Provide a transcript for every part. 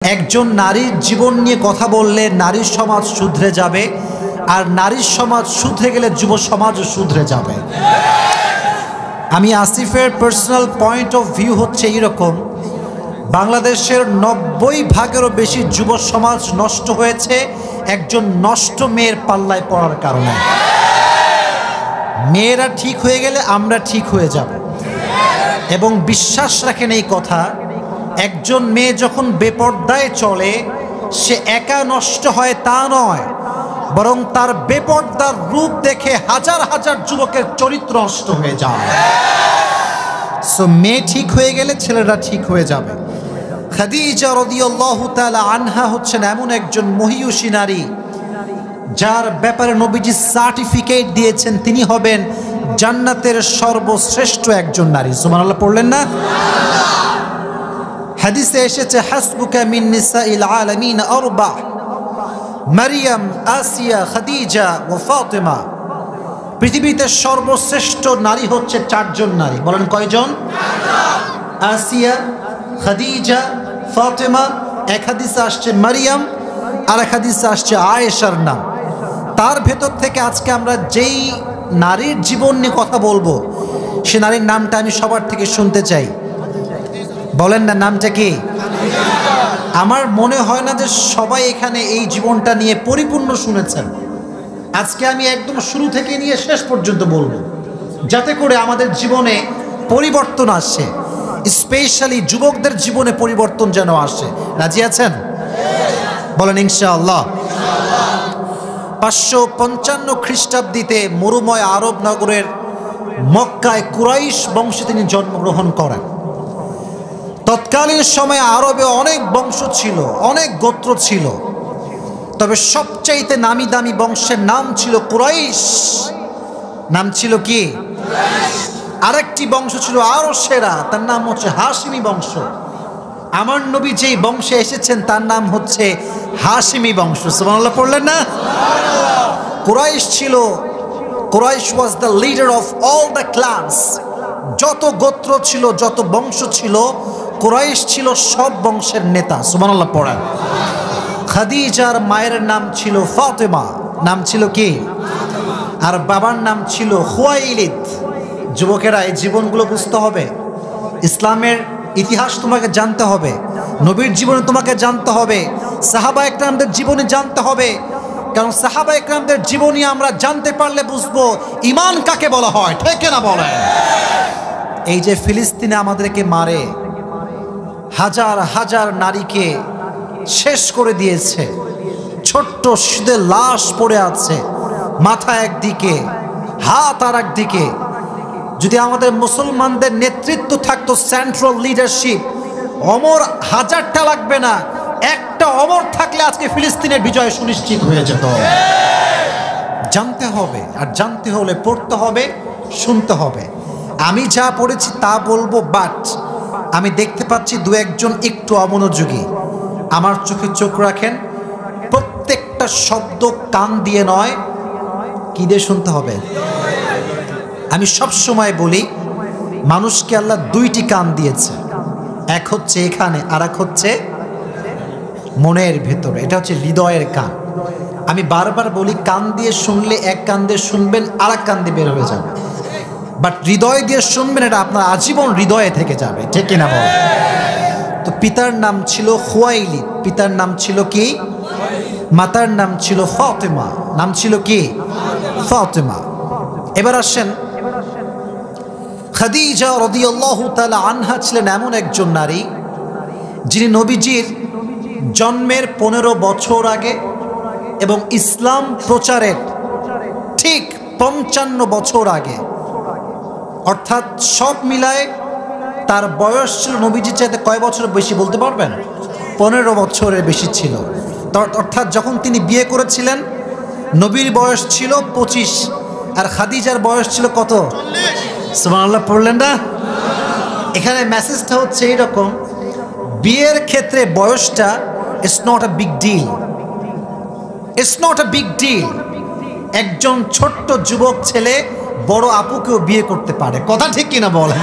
একজন নারীর জীবন নিয়ে কথা বললে নারীর সমাজ শুধরে যাবে, আর নারীর সমাজ শুধরে গেলে যুব সমাজও শুধরে যাবে। আমি আসিফের পার্সোনাল পয়েন্ট অফ ভিউ হচ্ছে এইরকম, বাংলাদেশের 90% বেশি যুব সমাজ নষ্ট হয়েছে একজন নষ্ট মেয়ের পাল্লায় পড়ার কারণে। মেয়েরা ঠিক হয়ে গেলে আমরা ঠিক হয়ে যাব, এবং বিশ্বাস রাখেন এই কথা, একজন মেয়ে যখন বেপর্দায় চলে সে একা নষ্ট হয় তা নয়, বরং তার বেপর্দার রূপ দেখে হাজার হাজার যুবকের চরিত্র নষ্ট হয়ে যায়। সো মেয়ে ঠিক হয়ে গেলে ছেলেরা ঠিক হয়ে যাবে। খাদিজা রাদিয়াল্লাহু তাআলা আনহা হচ্ছেন এমন একজন মহিয়সী নারী যার ব্যাপারে নবীজি সার্টিফিকেট দিয়েছেন তিনি হবেন জান্নাতের সর্বশ্রেষ্ঠ একজন নারী। সুবহানাল্লাহ পড়লেন না? হাদিসে এসেছে হাসবুকা মিন নিসাইল আলামিন আরবা, মারিয়াম, আসিয়া, খাদিজা ও ফাতেমা। পৃথিবীতে সর্বশ্রেষ্ঠ নারী হচ্ছে চারজন নারী। বলেন কয়জন? আসিয়া, খাদিজা, ফাতেমা। এক হাদিসে আসছে মারিয়াম, আর এক হাদিসে আসছে আয়েশার নাম। তার ভেতর থেকে আজকে আমরা যেই নারীর জীবন নিয়ে কথা বলবো সে নারীর নামটা আমি সবার থেকে শুনতে চাই। বলেন না, নামটা কি? আমার মনে হয় না যে সবাই এখানে এই জীবনটা নিয়ে পরিপূর্ণ শুনেছেন। আজকে আমি একদম শুরু থেকে নিয়ে শেষ পর্যন্ত বলবো, যাতে করে আমাদের জীবনে পরিবর্তন আসে, স্পেশালি যুবকদের জীবনে পরিবর্তন যেন আসে। রাজি আছেন? বলেন ইনশাআল্লাহ। 555 খ্রিস্টাব্দীতে মরুময় আরব নগরের মক্কায় কুরাইশ বংশে তিনি জন্মগ্রহণ করেন। তৎকালীন সময়ে আরবে অনেক বংশ ছিল, অনেক গোত্র ছিল, তবে সবচাইতে নামি দামি বংশের নাম ছিল কুরাইশ। নাম ছিল কি? আরেকটি বংশ ছিল আরো সেরা, তার নাম হচ্ছে হাশিমি বংশ। আমার নবী যেই বংশে এসেছেন তার নাম হচ্ছে হাশিমি বংশ। সুবহানাল্লাহ পড়লেন না? কুরাইশ ছিল, Quraysh was the leader of all the clans. যত গোত্র ছিল, যত বংশ ছিল, কুরাইশ ছিল সব বংশের নেতা। সুবহানাল্লাহ পড়েন। খাদিজার মায়ের নাম ছিল ফাতেমা, নাম ছিল কি? আর বাবার নাম ছিল খুয়াইলিদ। যুবকেরা, এই জীবনগুলো বুঝতে হবে, ইসলামের ইতিহাস তোমাকে জানতে হবে, নবীর জীবনে তোমাকে জানতে হবে, সাহাবা একরামদের জীবনে জানতে হবে। কারণ সাহাবা একরামদের জীবনী আমরা জানতে পারলে বুঝবো ঈমান কাকে বলা হয়। ঠিক না বলেন? এই যে ফিলিস্তিনে আমাদেরকে মারে, হাজার হাজার নারীকে শেষ করে দিয়েছে, ছোট্ট শিশুদের লাশ পড়ে আছে, মাথা একদিকে, হাত আর একদিকে। যদি আমাদের মুসলমানদের নেতৃত্ব থাকতো, সেন্ট্রাল লিডারশিপ, অমর হাজারটা লাগবে না, একটা অমর থাকলে আজকে ফিলিস্তিনের বিজয় সুনিশ্চিত হয়ে যেত। জানতে হবে, আর জানতে হলে পড়তে হবে, শুনতে হবে। আমি যা পড়েছি তা বলবো, বাট আমি দেখতে পাচ্ছি দু একজন একটু অমনোযোগী। আমার চোখে চোখ রাখেন, প্রত্যেকটা শব্দ কান দিয়ে নয়, কি দিয়ে শুনতে হবে? আমি সব সময় বলি, মানুষকে আল্লাহ দুইটি কান দিয়েছে, এক হচ্ছে এখানে, আর এক হচ্ছে মনের ভেতরে। এটা হচ্ছে হৃদয়ের কান। আমি বারবার বলি, কান দিয়ে শুনলে এক কান দিয়ে শুনবেন, আর এক কান দিয়ে বের হয়ে যাবে, বাট হৃদয় দিয়ে শুনবেন, এটা আপনার আজীবন হৃদয়ে থেকে যাবে। ঠিক কিনা বল? তো পিতার নাম ছিল খুয়াইলিদ, পিতার নাম ছিল কি? মাতার নাম ছিল ফাতেমা, নাম ছিল কি? ফাতেমা। এবার আসেন, খাদিজা রাদিয়াল্লাহু তাআলা আনহা ছিলেন এমন একজন নারী যিনি নবীজির জন্মের 15 বছর আগে এবং ইসলাম প্রচারের ঠিক 55 বছর আগে, অর্থাৎ সব মিলায় তার বয়স ছিল নবীজির চাইতে কয় বছর বেশি বলতে পারবেন? 15 বছরের বেশি ছিল। অর্থাৎ যখন তিনি বিয়ে করেছিলেন নবীর বয়স ছিল 25, আর খাদিজার বয়স ছিল কত? সুবহানাল্লাহ পড়লেন না? এখানে মেসেজটা হচ্ছে এইরকম, বিয়ের ক্ষেত্রে বয়সটা it's not a big deal, it's not a big deal. একজন ছোট্ট যুবক ছেলে বড় আপুকেও বিয়ে করতে পারে। কথা ঠিক কিনা বলেন?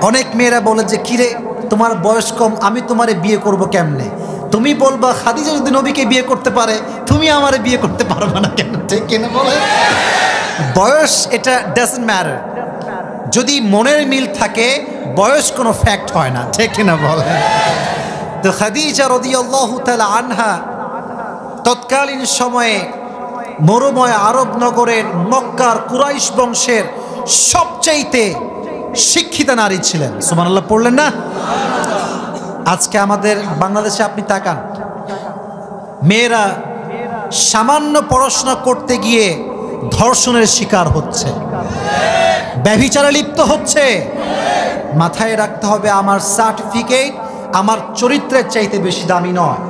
অনেক মেয়েরা বলে যে কিরে তোমার বয়স কম, আমি তোমারে বিয়ে করব কেমনে? তুমি বলবা খাদিজা যদি নবীকে বিয়ে করতে পারে, তুমি আমারে বিয়ে করতে পারবে না কেন? ঠিক কিনা বলে? বয়স এটা ডাজন্ট ম্যাটার। যদি মনের মিল থাকে বয়স কোনো ফ্যাক্ট হয় না, ঠিক কিনা বলে? তো খাদিজা রাদিয়াল্লাহু তাআলা আনহা তৎকালীন সময়ে মরুময় আরব নগরের মক্কার কুরাইশ বংশের সবচাইতে শিক্ষিতা নারী ছিলেন। সুবহানাল্লাহ পড়লেন না? আজকে আমাদের বাংলাদেশে আপনি তাকান, মেয়েরা সামান্য পড়াশোনা করতে গিয়ে ধর্ষণের শিকার হচ্ছে, ব্যভিচারে লিপ্ত হচ্ছে। মাথায় রাখতে হবে, আমার সার্টিফিকেট আমার চরিত্রের চাইতে বেশি দামি নয়,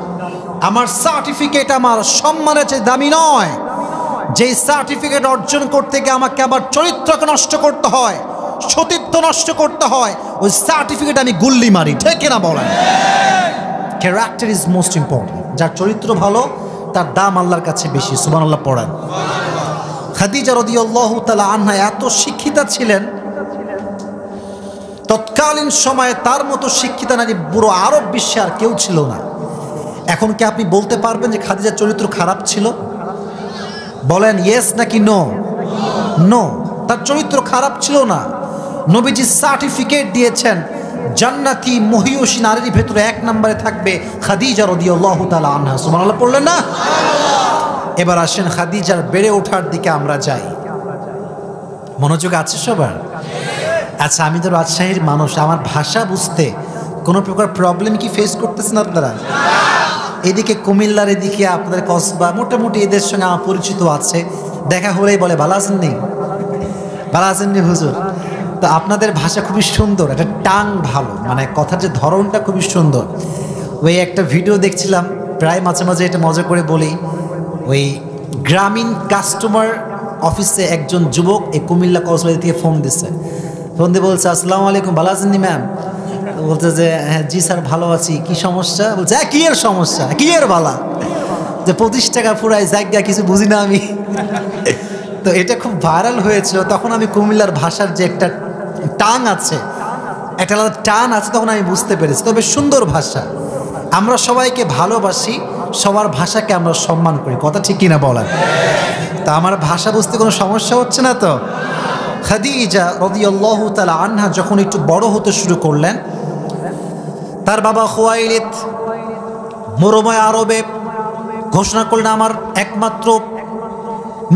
আমার সার্টিফিকেট আমার সম্মানের চাইতে দামি নয়। যেই সার্টিফিকেট অর্জন করতে গিয়ে আমাকে আমার চরিত্রকে নষ্ট করতে হয়, সতীত্ব নষ্ট করতে হয়, ওই সার্টিফিকেট আমি গুল্লি মারি, ঠিক কিনা বলেন? Character is most important. যার চরিত্র ভালো তার দাম আল্লাহর কাছে বেশি। সুবহানাল্লাহ পড়েন। খাদিজা রাদিয়াল্লাহু তাআলা আনহা এত শিক্ষিতা ছিলেন, তৎকালীন সময়ে তার মতো শিক্ষিতা নারী পুরো আরব বিশ্বে আর কেউ ছিল না। এখন কি আপনি বলতে পারবেন যে খাদিজার চরিত্র খারাপ ছিল? বলেন ইয়েস নাকি নো? নো, তার চরিত্র খারাপ ছিল না। নবীজি সার্টিফিকেট দিয়েছেন, জান্নাতি মহিয়সী নারীর ভেতরে 1 নম্বরে থাকবে খাদিজা রাদিয়াল্লাহু তাআলা আনহা। সুবহানাল্লাহ পড়লেন না? এবার আসেন খাদিজার বেড়ে ওঠার দিকে আমরা যাই। মনোযোগ আছে সবার? আচ্ছা, আমি তো রাজশাহীর মানুষ, আমার ভাষা বুঝতে কোনো প্রকার প্রবলেম কি ফেস করতেছেন আপনারা? এদিকে কুমিল্লার, এদিকে আপনাদের কসবা, মোটামুটি এদের সঙ্গে আমার পরিচিত আছে, দেখা হলেই বলে ভালো আছেন নি, ভালো আছেন নি হুজুর। তো আপনাদের ভাষা খুবই সুন্দর, একটা টাং ভালো, মানে কথার যে ধরনটা খুবই সুন্দর। ওই একটা ভিডিও দেখছিলাম, প্রায় মাঝে মাঝে এটা মজা করে বলি, ওই গ্রামীণ কাস্টমার অফিসে একজন যুবক এই কুমিল্লা কক্সবাজার থেকে ফোন দিচ্ছে। ফোন দিয়ে বলছে আসসালামু আলাইকুম, ভালো আছেন নি ম্যাম? বলছে যে হ্যাঁ জি স্যার ভালো আছি, কি সমস্যা? বলছে হ্যাঁ কি এর সমস্যা, কি এর বালা, যে 25 টাকা ফুরাই জায়গা কিছু বুঝি না আমি। তো এটা খুব ভাইরাল হয়েছিল। তখন আমি কুমিল্লার ভাষার যে একটা টান আছে, একটা আলাদা টান আছে, তখন আমি বুঝতে পেরেছি। তবে সুন্দর ভাষা, আমরা সবাইকে ভালোবাসি, সবার ভাষাকে আমরা সম্মান করি, কথা ঠিক কিনা বলেন? তা আমার ভাষা বুঝতে কোনো সমস্যা হচ্ছে না তো? খাদিজা রাদিয়াল্লাহু তাআলা আনহা যখন একটু বড় হতে শুরু করলেন, তার বাবা খুয়াইলিদ মরুময় আরবে ঘোষণা করলেন আমার একমাত্র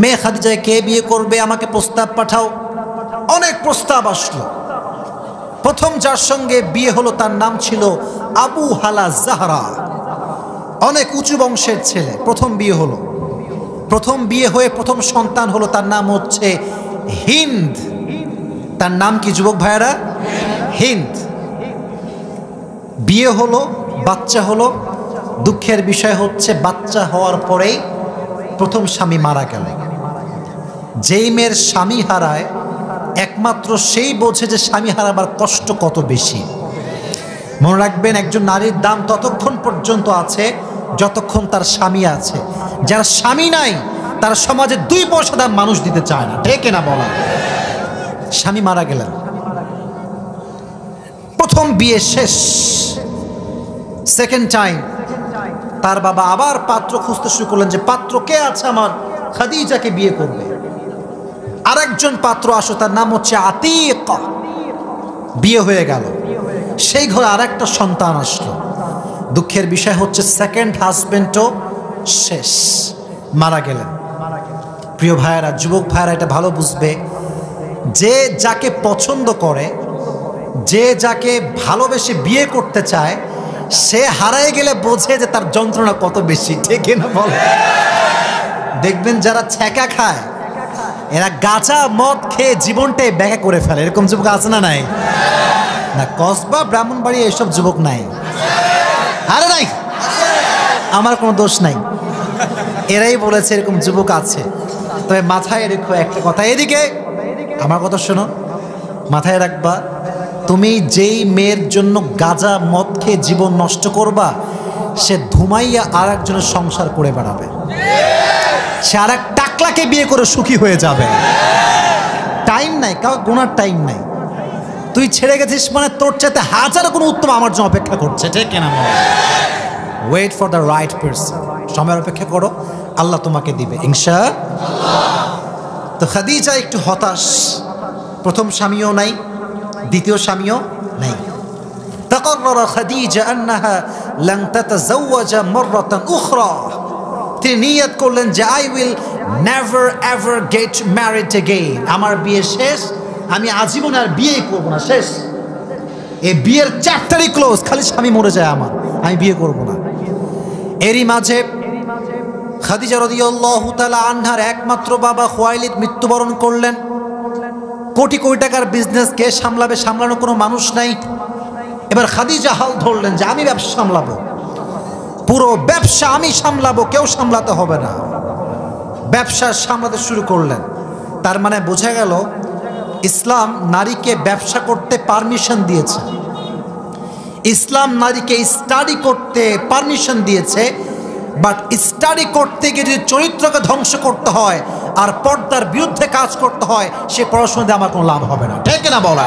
মেয়ে খাদিজাকে কে বিয়ে করবে, আমাকে প্রস্তাব পাঠাও। অনেক প্রস্তাব আসলো। প্রথম যার সঙ্গে বিয়ে হলো তার নাম ছিল আবু হালা জাহরা, অনেক উঁচু বংশের ছেলে। প্রথম বিয়ে হলো, প্রথম বিয়ে হয়ে প্রথম সন্তান হলো, তার নাম হচ্ছে হিন্দ। তার নাম কি যুবক ভাইয়েরা? হিন্দ। বিয়ে হলো, বাচ্চা হলো। দুঃখের বিষয় হচ্ছে বাচ্চা হওয়ার পরেই প্রথম স্বামী মারা গেল। যেই মেয়ের স্বামী হারায় একমাত্র সেই বোঝে যে স্বামী হারাবার কষ্ট কত বেশি। মনে রাখবেন, একজন নারীর দাম ততক্ষণ পর্যন্ত আছে যতক্ষণ তার স্বামী আছে। যার স্বামী নাই তার সমাজে 2 পয়সা দাম মানুষ দিতে চায় না, ঠিক না বলা? স্বামী মারা গেলেন, প্রথম বিয়ে শেষ। সেকেন্ড টাইম তার বাবা আবার পাত্র খুঁজতে শুরু করলেন, যে পাত্র কে আছে আমার খাদিজাকে বিয়ে করবে। আরেকজন পাত্র আসো, তার নাম হচ্ছে আতিক। বিয়ে হয়ে গেল, সেই ঘরে আরেকটা সন্তান আসলো। দুঃখের বিষয় হচ্ছে সেকেন্ড হাজবেন্ডও শেষ, মারা গেলেন। প্রিয় ভাইয়েরা, যুবক ভাইয়েরা এটা ভালো বুঝবে, যে যাকে পছন্দ করে, যে যাকে ভালোবেসে বিয়ে করতে চায়, সে হারায় গেলে বোঝে যে তার যন্ত্রণা কত বেশি, ঠিক না বলে? দেখবেন যারা ছ্যাঁকা খায় এরা গাঁজা মদ খেয়ে জীবনটাই ব্যাখ্যা করে ফেলে। এরকম যুবক আছে না নাই? না, কসবা ব্রাহ্মণবাড়ি এইসব যুবক নাই? আরে নাই, আমার কোনো দোষ নাই, এরাই বলেছে এরকম যুবক আছে। তবে মাথায় রেখো একটা কথা, এদিকে আমার কথা শোনো, মাথায় রাখবা, তুমি যেই মেয়ের জন্য গাঁজা মদ খেয়ে জীবন নষ্ট করবা, সে ধুমাইয়া আর একজনের সংসার করে বেড়াবে, সে আর এক টাকলাকে বিয়ে করে সুখী হয়ে যাবে। টাইম নাই, কাউ গোনার টাইম নাই। তুই ছেড়ে গেছিস মানে তোর চাইতে হাজার কোনো উত্তম আমার জন্য অপেক্ষা করছে, ঠিক কিনা? Wait for the right person, সময়ের অপেক্ষা করো, আল্লাহ তোমাকে দিবে ইনশাআল্লাহ। তো খাদিজা একটু হতাশ, প্রথম স্বামীও নাই, দ্বিতীয় স্বামীও নাই। تقرر خديجة أنها لن تتزوج مرة أخرى, তিনি নিয়ত করলেন যে I will never ever get married again, আমার বিয়ে শেষ, আমি আজীবন আর বিয়ে করব না, শেষ, এই বিয়ের চ্যাপ্টারই ক্লোজ, খালি স্বামী মরে যায় আমার, আমি বিয়ে করব না। এরই মাঝে খাদিজা রাদিয়াল্লাহু তাআলা আনহার একমাত্র বাবা খুয়াইলিদ মৃত্যুবরণ করলেন। কোটি কোটি টাকার বিজনেস কে সামলাবে, সামলানোর কোনো মানুষ নাই। এবার খাদিজা হাল ধরলেন যে আমি ব্যবসা সামলাবো, পুরো ব্যবসা আমি সামলাবো, কেউ সামলাতে হবে না। ব্যবসা সামলাতে শুরু করলেন। তার মানে বোঝা গেল ইসলাম নারীকে ব্যবসা করতে পারমিশন দিয়েছে, ইসলাম নারীকে স্টাডি করতে পারমিশন দিয়েছে, বাট স্টাডি করতে গিয়ে যদি চরিত্রকে ধ্বংস করতে হয় আর পর্দার বিরুদ্ধে কাজ করতে হয়, সে পড়াশোনা দিয়ে আমার কোনো লাভ হবে না, ঠিক না বলা?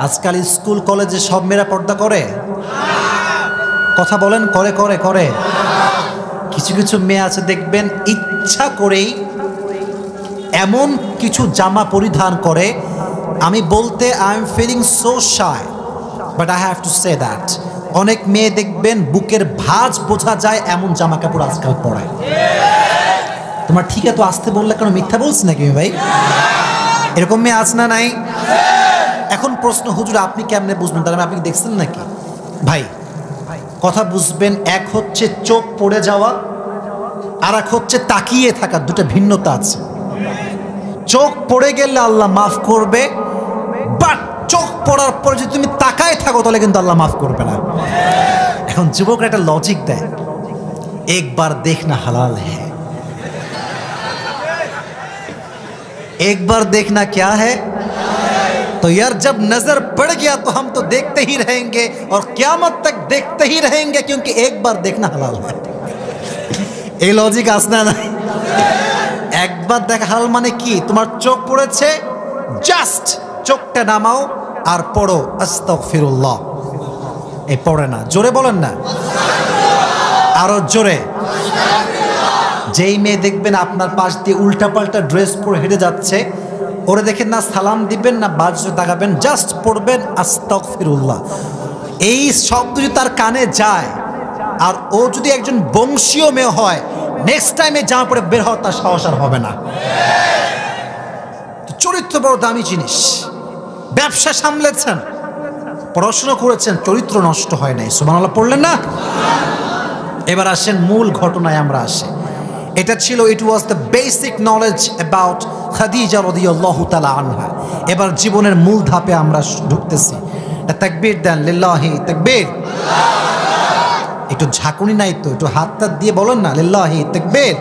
আজকাল স্কুল কলেজে সব মেয়েরা পর্দা করে, কথা বলেন, করে করে করে কিছু কিছু মেয়ে আছে দেখবেন ইচ্ছা করেই এমন কিছু জামা পরিধান করে, আমি বলতে I am feeling so shy, but I have to say that, অনেক মেয়ে দেখবেন বুকের ভাঁজ বোঝা যায় এমন জামা কাপড় আজকাল পরায়। তোমার ঠিক এত আসতে বললে কেন, মিথ্যা বলছি নাকি ভাই? এরকম মেয়ে আছে না নাই? এখন প্রশ্ন, হুজুর আপনি কেমনে বুঝবেন? তার মানে আপনি দেখছেন নাকি? ভাই কথা বুঝবেন, এক হচ্ছে চোখ পড়ে যাওয়া, আর এক হচ্ছে তাকিয়ে থাকা, দুটো ভিন্নতা আছে। চোখ পড়ে গেলে আল্লাহ মাফ করবে, বাট চোখ পড়ার পরে যদি তুমি তাকায় থাকো তাহলে কিন্তু আল্লাহ মাফ করবে না। এখন যুবকরা একটা লজিক দেয়, একবার দেখনা হালাল হ্যাঁ, একবার देखना क्या है, तो यार जब नजर पड़ गया तो हम तो देखते ही रहेंगे और क़यामत तक देखते ही रहेंगे, क्योंकि एक बार देखना हलाल है। এই লজিক আসনা না? একবার দেখা হালাল মানে কি? তোমার চোখ পড়েছে, জাস্ট চোখটা নামাও আর পড়ো আস্তাগফিরুল্লাহ। এই পড়ে না, জোরে বলেন না, আরো জোরে। যেই মেয়ে দেখবেন আপনার পাশ দিয়ে উল্টাপাল্টা ড্রেস পরে হেঁটে যাচ্ছে, ওরে দেখেন না সালাম দিবেন না বাজে তাকাবেন, জাস্ট পড়বেন আস্তাগফিরুল্লাহ। এই শব্দ যদি তার কানে যায় আর ও যদি একজন বংশীয় মেয়ে হয়, নেক্সট টাইমে জামা পরে বের হওয়ার তার সাহস আর হবে না। চরিত্র বড় দামি জিনিস। ব্যবসা সামলেছেন, পড়াশোনা করেছেন, চরিত্র নষ্ট হয় নাই, সুবহানাল্লাহ পড়লেন না? এবার আসেন মূল ঘটনায় আমরা আসি। এটা ছিল, it was the basic knowledge about Khadija রাদিয়াল্লাহু তাআলা আনহা। এবার জীবনের মূল ধাপে আমরা ঢুকতেছি। তাকবীর দেন, লিল্লাহি তাকবীর। একটু ঝাঁকুনি নাই তো, একটু হাতটা দিয়ে বলেন না, লিল্লাহি তাকবীর।